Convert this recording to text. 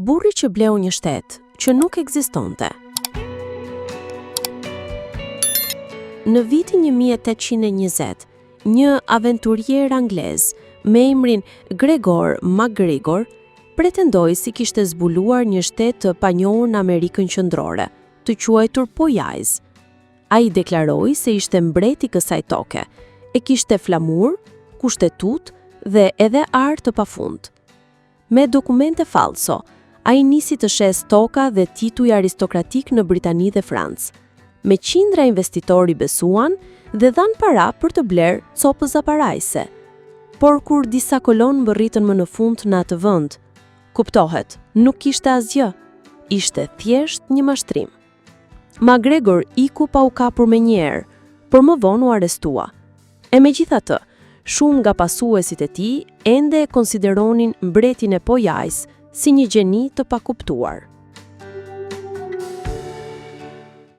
Burri që bleu një shtet që nuk ekzistonte. Në vitin 1820, një aventurier anglez me emrin Gregor MacGregor pretendoi si kishte zbuluar një shtet të panjohur në Amerikën Qendrore, të quajtur Pojajz. Ai deklaroi se ishte mbreti i kësaj toke, e kishte flamur, kushtetut dhe edhe art të pafund. Me dokumente falso, ai nisi të shes toka dhe tituj aristokratik në Britani dhe Francë. Me qindra investitori besuan dhe dhan para për të bler copëza parajse. Por kur disa kolon mbërritën më në fund në atë vend, kuptohet, nuk kishte asgjë, ishte thjesht një mashtrim. MacGregor iku pa u kapur menjëherë, por më vonë u arrestua. E megjithatë, shumë nga pasuesit e tij ende e konsideronin mbretin e Pojajz si një gjeni të pakuptuar.